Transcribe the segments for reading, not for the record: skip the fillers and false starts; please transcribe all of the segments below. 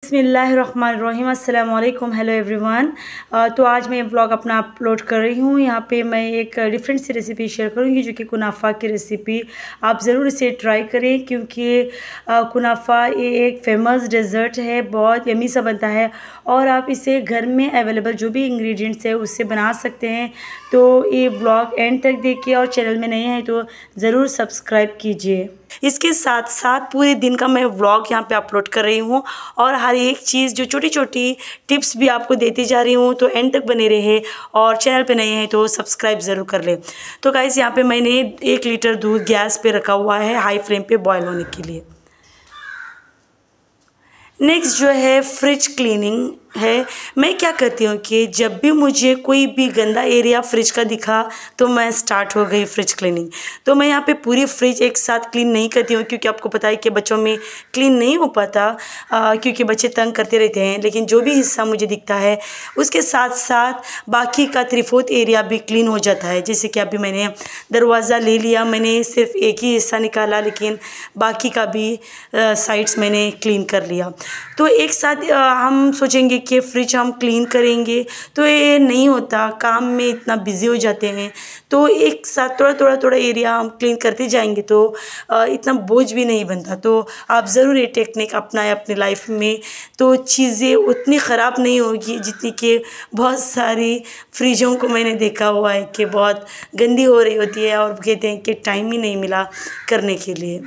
बिस्मिल्लाहिर्रहमानिर्रहीम, अस्सलाम वालेकुम, हेलो एवरीवन। तो आज मैं व्लॉग अपना अपलोड कर रही हूँ। यहाँ पे मैं एक डिफरेंट सी रेसिपी शेयर करूँगी जो कि कुनाफा की रेसिपी। आप ज़रूर इसे ट्राई करें क्योंकि कुनाफा ये एक फेमस डेज़र्ट है, बहुत यमी सा बनता है और आप इसे घर में अवेलेबल जो भी इंग्रेडिएंट्स है उससे बना सकते हैं। तो ये व्लॉग एंड तक देखिए और चैनल में नए हैं तो ज़रूर सब्सक्राइब कीजिए। इसके साथ साथ पूरे दिन का मैं व्लॉग यहाँ पे अपलोड कर रही हूँ और हर एक चीज़ जो छोटी छोटी टिप्स भी आपको देती जा रही हूँ, तो एंड तक बने रहे और चैनल पे नए हैं तो सब्सक्राइब ज़रूर कर लें। तो गाइस यहाँ पे मैंने 1 लीटर दूध गैस पे रखा हुआ है हाई फ्लेम पे बॉयल होने के लिए। नेक्स्ट जो है फ्रिज क्लीनिंग है। मैं क्या करती हूँ कि जब भी मुझे कोई भी गंदा एरिया फ्रिज का दिखा तो मैं स्टार्ट हो गई फ्रिज क्लीनिंग। तो मैं यहाँ पे पूरी फ्रिज एक साथ क्लीन नहीं करती हूँ क्योंकि आपको पता है कि बच्चों में क्लीन नहीं हो पाता क्योंकि बच्चे तंग करते रहते हैं। लेकिन जो भी हिस्सा मुझे दिखता है उसके साथ साथ बाकी का 3/4 एरिया भी क्लीन हो जाता है। जैसे कि अभी मैंने दरवाज़ा ले लिया, मैंने सिर्फ एक ही हिस्सा निकाला लेकिन बाकी का भी साइड्स मैंने क्लीन कर लिया। तो एक साथ हम सोचेंगे कि फ्रिज हम क्लीन करेंगे तो ये नहीं होता, काम में इतना बिज़ी हो जाते हैं। तो एक साथ थोड़ा एरिया हम क्लीन करते जाएंगे तो इतना बोझ भी नहीं बनता। तो आप ज़रूर ये टेक्निक अपनाएं अपनी लाइफ में, तो चीज़ें उतनी ख़राब नहीं होगी जितनी कि बहुत सारी फ्रिजों को मैंने देखा हुआ है कि बहुत गंदी हो रही होती है और कहते हैं कि टाइम ही नहीं मिला करने के लिए।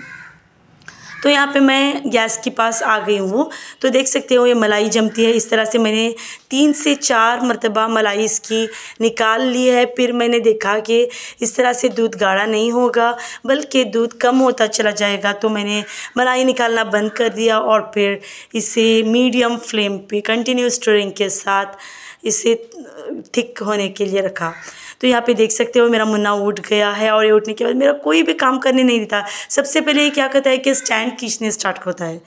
तो यहाँ पे मैं गैस के पास आ गई हूँ। तो देख सकते हो ये मलाई जमती है। इस तरह से मैंने 3 से 4 मरतबा मलाई इसकी निकाल ली है। फिर मैंने देखा कि इस तरह से दूध गाढ़ा नहीं होगा बल्कि दूध कम होता चला जाएगा। तो मैंने मलाई निकालना बंद कर दिया और फिर इसे मीडियम फ्लेम पे कंटिन्यू स्टिरिंग के साथ इसे थिक होने के लिए रखा। तो यहाँ पे देख सकते हो मेरा मुन्ना उठ गया है और ये उठने के बाद मेरा कोई भी काम करने नहीं देता। सबसे पहले ये क्या करता है कि स्टैंड खींचने स्टार्ट होता है।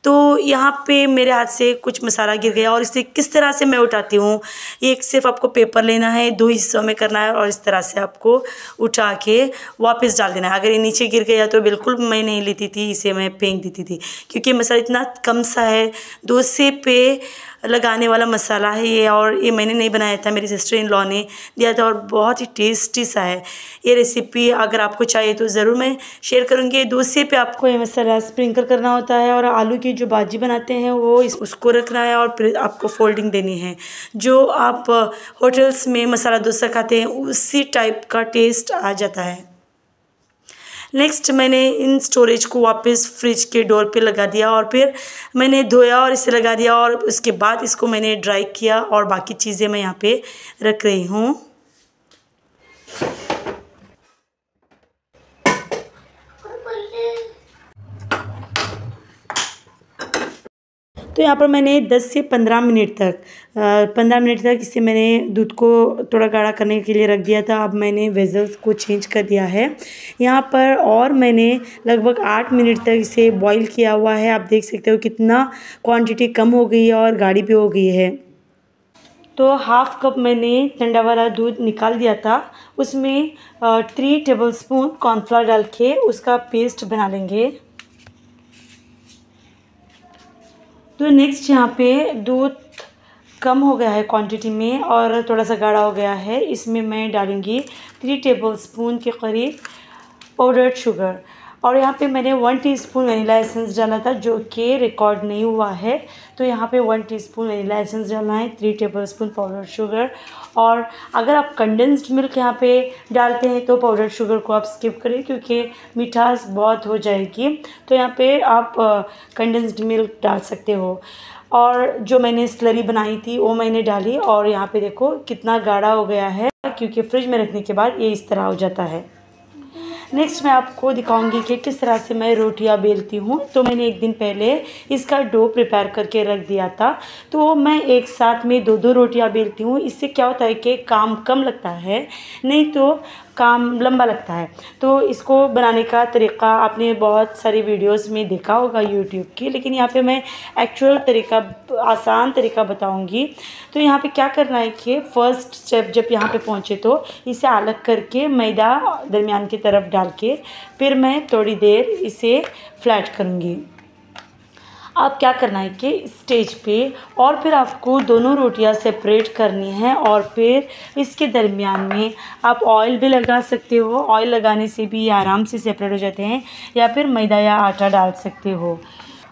तो यहाँ पे मेरे हाथ से कुछ मसाला गिर गया और इसे किस तरह से मैं उठाती हूँ, एक सिर्फ आपको पेपर लेना है, 2 हिस्सों में करना है और इस तरह से आपको उठा के वापस डाल देना है। अगर ये नीचे गिर गया तो बिल्कुल मैं नहीं लेती थी, इसे मैं फेंक देती थी क्योंकि मसाला इतना कम सा है, डोसे पे लगाने वाला मसाला है ये। और ये मैंने नहीं बनाया था, मेरी सिस्टर इन लॉ ने दिया था और बहुत ही टेस्टी सा है ये रेसिपी। अगर आपको चाहिए तो ज़रूर मैं शेयर करूँगी। डोसे पे आपको ये मसाला स्प्रिंकल करना होता है और आलू की जो भाजी बनाते हैं वो उसको रखना है और फिर आपको फोल्डिंग देनी है। जो आप होटल्स में मसाला डोसा खाते हैं उसी टाइप का टेस्ट आ जाता है। नेक्स्ट मैंने इन स्टोरेज को वापस फ्रिज के डोर पे लगा दिया और फिर मैंने धोया और इसे लगा दिया और उसके बाद इसको मैंने ड्राई किया और बाकी चीज़ें मैं यहाँ पे रख रही हूँ। तो यहाँ पर मैंने 10 से 15 मिनट तक इसे मैंने दूध को थोड़ा गाढ़ा करने के लिए रख दिया था। अब मैंने वेजल्स को चेंज कर दिया है यहाँ पर और मैंने लगभग 8 मिनट तक इसे बॉईल किया हुआ है। आप देख सकते हो कितना क्वांटिटी कम हो गई है और गाढ़ी भी हो गई है। तो हाफ़ कप मैंने ठंडा वाला दूध निकाल दिया था, उसमें 3 टेबलस्पून कॉर्नफ्लावर डाल के उसका पेस्ट बना लेंगे। तो नेक्स्ट यहाँ पे दूध कम हो गया है क्वांटिटी में और थोड़ा सा गाढ़ा हो गया है। इसमें मैं डालूँगी 3 टेबलस्पून के करीब पाउडर्ड शुगर और यहाँ पे मैंने 1 टीस्पून वनीला एसेंस डाला था जो कि रिकॉर्ड नहीं हुआ है। तो यहाँ पे 1 टीस्पून वनीला एसेंस डालना है, 3 टेबलस्पून पाउडर शुगर। और अगर आप कंडेंस्ड मिल्क यहाँ पे डालते हैं तो पाउडर शुगर को आप स्किप करें क्योंकि मिठास बहुत हो जाएगी। तो यहाँ पे आप कंडेंस्ड मिल्क डाल सकते हो। और जो मैंने स्लरी बनाई थी वो मैंने डाली और यहाँ पे देखो कितना गाढ़ा हो गया है क्योंकि फ्रिज में रखने के बाद ये इस तरह हो जाता है। नेक्स्ट मैं आपको दिखाऊंगी कि किस तरह से मैं रोटियां बेलती हूँ। तो मैंने एक दिन पहले इसका डो प्रिपेयर करके रख दिया था। तो मैं एक साथ में 2-2 रोटियां बेलती हूँ। इससे क्या होता है कि काम कम लगता है, नहीं तो काम लंबा लगता है। तो इसको बनाने का तरीक़ा आपने बहुत सारी वीडियोस में देखा होगा यूट्यूब की, लेकिन यहाँ पे मैं एक्चुअल तरीक़ा, आसान तरीक़ा बताऊँगी। तो यहाँ पे क्या करना है कि फ़र्स्ट स्टेप जब यहाँ पे पहुँचे तो इसे अलग करके मैदा दरमियान की तरफ डाल के फिर मैं थोड़ी देर इसे फ्लैट करूँगी। आप क्या करना है कि स्टेज पे और फिर आपको दोनों रोटियां सेपरेट करनी है और फिर इसके दरमियान में आप ऑयल भी लगा सकते हो। ऑयल लगाने से भी ये आराम से सेपरेट हो जाते हैं, या फिर मैदा या आटा डाल सकते हो।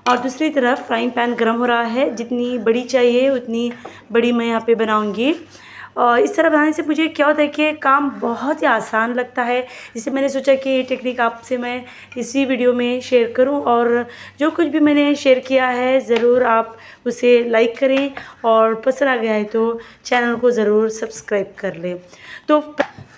और दूसरी तरफ फ्राइंग पैन गर्म हो रहा है, जितनी बड़ी चाहिए उतनी बड़ी मैं यहाँ पे बनाऊँगी। और इस तरह बनाने से मुझे क्या होता है कि काम बहुत ही आसान लगता है। इससे मैंने सोचा कि ये टेक्निक आपसे मैं इसी वीडियो में शेयर करूं, और जो कुछ भी मैंने शेयर किया है ज़रूर आप उसे लाइक करें, और पसंद आ गया है तो चैनल को ज़रूर सब्सक्राइब कर लें। तो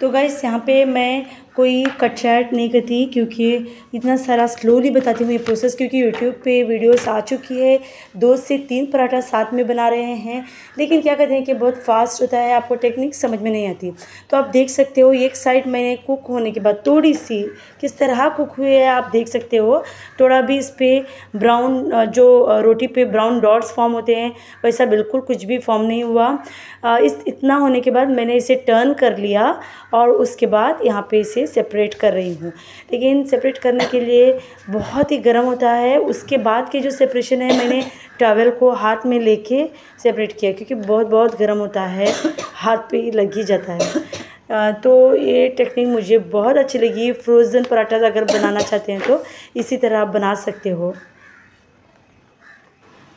गाइस यहाँ पे मैं कोई कट चैट नहीं करती, क्योंकि इतना सारा स्लोली बताती हूँ ये प्रोसेस, क्योंकि यूट्यूब पे वीडियोस आ चुकी है 2 से 3 पराठा साथ में बना रहे हैं, लेकिन क्या कहते हैं कि बहुत फास्ट होता है, आपको टेक्निक समझ में नहीं आती। तो आप देख सकते हो एक साइड मैंने कुक होने के बाद थोड़ी सी किस तरह कुक हुई है आप देख सकते हो। थोड़ा भी इस पर ब्राउन, जो रोटी पे ब्राउन डॉट्स फॉर्म होते हैं वैसा बिल्कुल कुछ भी फॉर्म नहीं हुआ। इतना होने के बाद मैंने इसे टर्न कर लिया और उसके बाद यहाँ पे इसे सेपरेट कर रही हूँ। लेकिन सेपरेट करने के लिए बहुत ही गर्म होता है। उसके बाद की जो सेपरेशन है, मैंने टॉवेल को हाथ में लेके सेपरेट किया, क्योंकि बहुत गर्म होता है, हाथ पे लग ही जाता है। तो ये टेक्निक मुझे बहुत अच्छी लगी। फ्रोज़न पराठा अगर बनाना चाहते हैं तो इसी तरह आप बना सकते हो।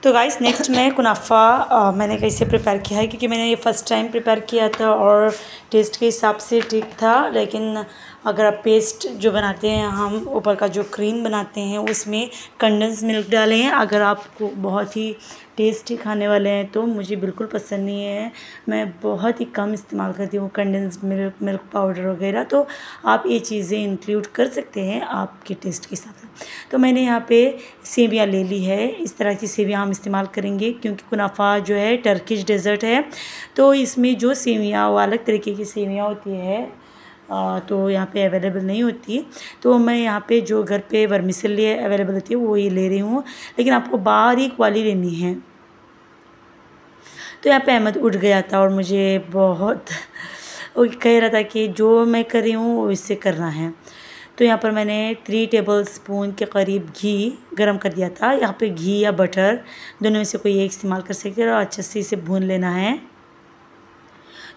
तो गाइस नेक्स्ट मैं कुनाफा मैंने कैसे प्रिपेयर किया है, क्योंकि मैंने ये फ़र्स्ट टाइम प्रिपेयर किया था और टेस्ट के हिसाब से ठीक था। लेकिन अगर आप पेस्ट जो बनाते हैं, हम ऊपर का जो क्रीम बनाते हैं उसमें कंडेंस मिल्क डालें। अगर आपको बहुत ही टेस्टी खाने वाले हैं तो मुझे बिल्कुल पसंद नहीं है, मैं बहुत ही कम इस्तेमाल करती हूँ कंडेंस मिल्क, मिल्क पाउडर वगैरह। तो आप ये चीज़ें इंक्लूड कर सकते हैं आपके टेस्ट के हिसाब से। तो मैंने यहाँ पे सेवियाँ ले ली है, इस तरह की सेवियाँ हम इस्तेमाल करेंगे, क्योंकि कुनाफा जो है टर्किश डेज़र्ट है, तो इसमें जो सेवियाँ वो अलग तरीके की सेवियाँ होती है, तो यहाँ पे अवेलेबल नहीं होती। तो मैं यहाँ पे जो घर पे वर्मिसेली अवेलेबल होती है वो ये ले रही हूँ, लेकिन आपको बारीक वाली लेनी है। तो यहाँ पे अहमद उठ गया था और मुझे बहुत वो कह रहा था कि जो मैं कर रही हूँ वो इससे करना है। तो यहाँ पर मैंने 3 टेबलस्पून के करीब घी गरम कर दिया था। यहाँ पे घी या बटर दोनों में से कोई एक इस्तेमाल कर सकते हैं, और अच्छे से इसे भून लेना है।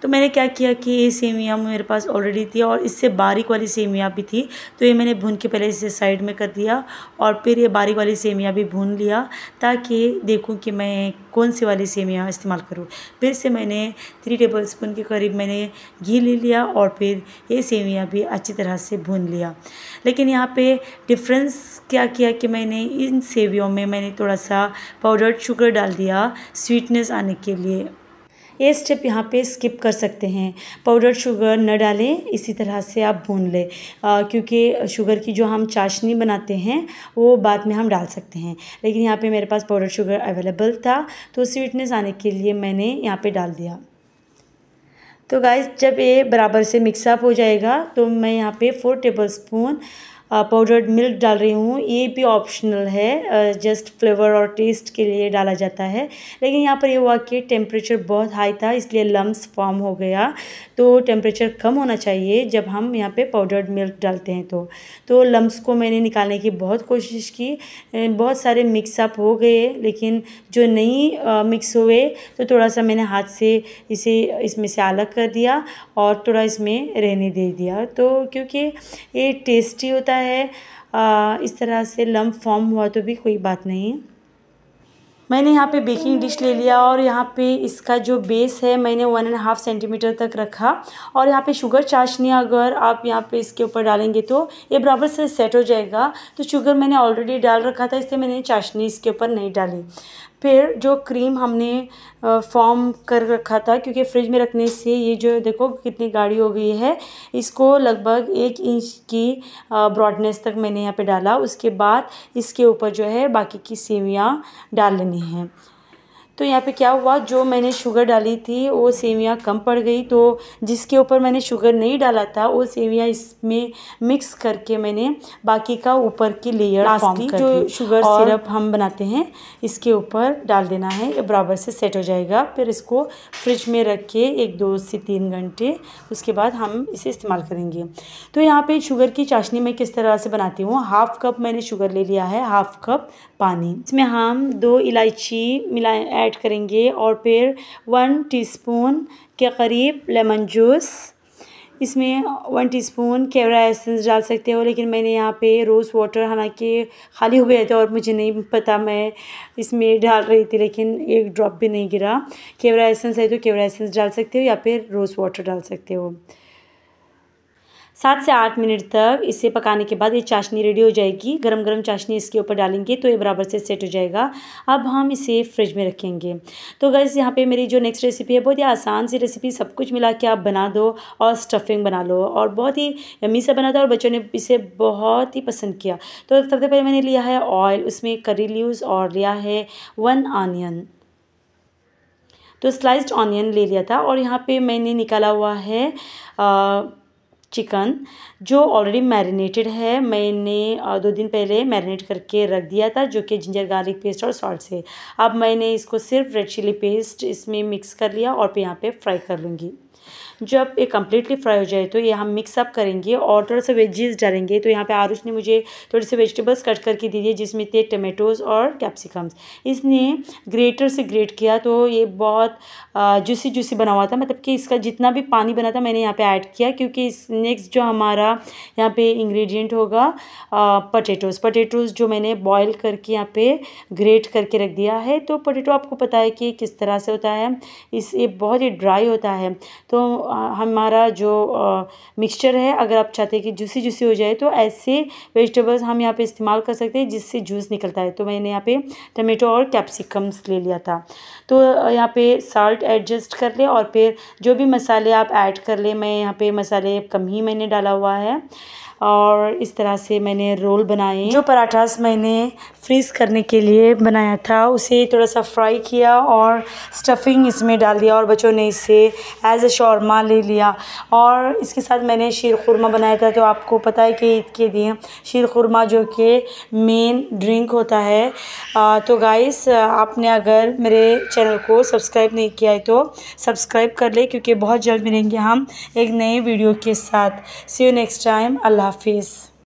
तो मैंने क्या किया कि ये सेवियाँ मेरे पास ऑलरेडी थी और इससे बारीक वाली सेवियाँ भी थी, तो ये मैंने भून के पहले इसे साइड में कर दिया और फिर ये बारीक वाली सेवियाँ भी भून लिया, ताकि देखूं कि मैं कौन सी वाली सेवियाँ इस्तेमाल करूं। फिर से मैंने 3 टेबलस्पून के करीब मैंने घी ले लिया और फिर ये सेवियाँ भी अच्छी तरह से भून लिया। लेकिन यहाँ पे डिफरेंस क्या किया कि मैंने इन सेवियों में मैंने थोड़ा सा पाउडर्ड शुगर डाल दिया स्वीटनेस आने के लिए। ये स्टेप यहाँ पे स्किप कर सकते हैं, पाउडर शुगर न डालें, इसी तरह से आप भून लें, क्योंकि शुगर की जो हम चाशनी बनाते हैं वो बाद में हम डाल सकते हैं। लेकिन यहाँ पे मेरे पास पाउडर शुगर अवेलेबल था, तो स्वीटनेस आने के लिए मैंने यहाँ पे डाल दिया। तो गाइस जब ये बराबर से मिक्सअप हो जाएगा तो मैं यहाँ पे 4 टेबलस्पून पाउडर्ड मिल्क डाल रही हूँ। ये भी ऑप्शनल है, जस्ट फ्लेवर और टेस्ट के लिए डाला जाता है। लेकिन यहाँ पर ये हुआ कि टेम्परेचर बहुत हाई था, इसलिए लम्स फॉर्म हो गया। तो टेम्परेचर कम होना चाहिए जब हम यहाँ पे पाउडर्ड मिल्क डालते हैं। तो लम्स को मैंने निकालने की बहुत कोशिश की, बहुत सारे मिक्सअप हो गए, लेकिन जो नहीं मिक्स हुए तो थोड़ा सा मैंने हाथ से इसे इसमें से अलग कर दिया और थोड़ा इसमें रहने दे दिया। तो क्योंकि ये टेस्टी होता है, इस तरह से लम्प फॉर्म हुआ तो भी कोई बात नहीं। मैंने यहाँ पे बेकिंग डिश ले लिया और यहाँ पे इसका जो बेस है मैंने 1.5 सेंटीमीटर तक रखा, और यहाँ पे शुगर चाशनी अगर आप यहाँ पे इसके ऊपर डालेंगे तो ये बराबर से सेट हो जाएगा। तो शुगर मैंने ऑलरेडी डाल रखा था, इसलिए मैंने चाशनी इसके ऊपर नहीं डाली। फिर जो क्रीम हमने फॉर्म कर रखा था, क्योंकि फ्रिज में रखने से ये जो देखो कितनी गाढ़ी हो गई है, इसको लगभग 1 इंच की ब्रॉडनेस तक मैंने यहाँ पे डाला। उसके बाद इसके ऊपर जो है बाकी की सेवियाँ डाल लेनी है। तो यहाँ पे क्या हुआ, जो मैंने शुगर डाली थी वो सेवियाँ कम पड़ गई, तो जिसके ऊपर मैंने शुगर नहीं डाला था वो सेवियाँ इसमें मिक्स करके मैंने बाकी का ऊपर की लेयर फॉर्म कर ली। जो शुगर सिरप हम बनाते हैं इसके ऊपर डाल देना है, ये बराबर से सेट हो जाएगा। फिर इसको फ्रिज में रख के 1-2 से 3 घंटे, उसके बाद हम इसे इस्तेमाल करेंगे। तो यहाँ पे शुगर की चाशनी मैं किस तरह से बनाती हूँ, 1/2 कप मैंने शुगर ले लिया है, 1/2 कप पानी, इसमें हम 2 इलायची ऐड करेंगे और फिर 1 टीस्पून के करीब लेमन जूस, इसमें 1 टीस्पून कैवरा एसेंस डाल सकते हो, लेकिन मैंने यहाँ पे रोज़ वाटर हालांकि खाली हो गया था और मुझे नहीं पता मैं इसमें डाल रही थी, लेकिन एक ड्रॉप भी नहीं गिरा। कैवरा एसेंस है तो कैवरा एसेंस डाल सकते हो या फिर रोज़ वाटर डाल सकते हो। 7 से 8 मिनट तक इसे पकाने के बाद ये चाशनी रेडी हो जाएगी। गरम गरम चाशनी इसके ऊपर डालेंगे तो ये बराबर से सेट हो जाएगा। अब हम इसे फ्रिज में रखेंगे। तो गाइस यहाँ पे मेरी जो नेक्स्ट रेसिपी है बहुत ही आसान सी रेसिपी, सब कुछ मिला के आप बना दो और स्टफिंग बना लो और बहुत ही यम्मी सा बना था और बच्चों ने इसे बहुत ही पसंद किया। तो सबसे पहले मैंने लिया है ऑयल, उसमें करी लीव्स और लिया है 1 ऑनियन, तो स्लाइस्ड ऑनियन ले लिया था। और यहाँ पे मैंने निकाला हुआ है चिकन जो ऑलरेडी मैरिनेटेड है, मैंने 2 दिन पहले मैरिनेट करके रख दिया था, जो कि जिंजर गार्लिक पेस्ट और सॉल्ट से। अब मैंने इसको सिर्फ रेड चिली पेस्ट इसमें मिक्स कर लिया और फिर यहाँ पे फ्राई कर लूँगी। जब ये कम्प्लीटली फ्राई हो जाए तो ये हम मिक्स अप करेंगे और थोड़ा सा वेजीज डालेंगे। तो यहाँ पे आरुष ने मुझे थोड़ी सी वेजिटेबल्स कट करके दी है, जिसमें थे टमाटोज़ और कैप्सिकम्स। इसने ग्रेटर से ग्रेट किया तो ये बहुत जूसी जूसी बना हुआ था, मतलब कि इसका जितना भी पानी बना था मैंने यहाँ पे ऐड किया, क्योंकि इस नेक्स्ट जो हमारा यहाँ पे इंग्रेडिएंट होगा पटेटोज़ जो मैंने बॉयल करके यहाँ पे ग्रेट करके रख दिया है। तो पोटैटो आपको पता है कि किस तरह से होता है, ये बहुत ही ड्राई होता है। तो हमारा जो मिक्सचर है, अगर आप चाहते हैं कि जूसी जूसी हो जाए तो ऐसे वेजिटेबल्स हम यहाँ पे इस्तेमाल कर सकते हैं जिससे जूस निकलता है। तो मैंने यहाँ पे टमाटो और कैप्सिकम्स ले लिया था। तो यहाँ पे साल्ट एडजस्ट कर ले और फिर जो भी मसाले आप ऐड कर ले। मैं यहाँ पे मसाले कम ही मैंने डाला हुआ है और इस तरह से मैंने रोल बनाए। जो पराठास मैंने फ्रीज़ करने के लिए बनाया था उसे थोड़ा सा फ्राई किया और स्टफिंग इसमें डाल दिया और बच्चों ने इसे एज ए शौरमा ले लिया। और इसके साथ मैंने शीर खुरमा बनाया था। तो आपको पता है कि ईद के दिन शीर खुरमा जो कि मेन ड्रिंक होता है। तो गाइस आपने अगर मेरे चैनल को सब्सक्राइब नहीं किया है तो सब्सक्राइब कर ले, क्योंकि बहुत जल्द मिलेंगे हम एक नए वीडियो के साथ। सी यू नेक्स्ट टाइम। अल्लाह हाफिज़।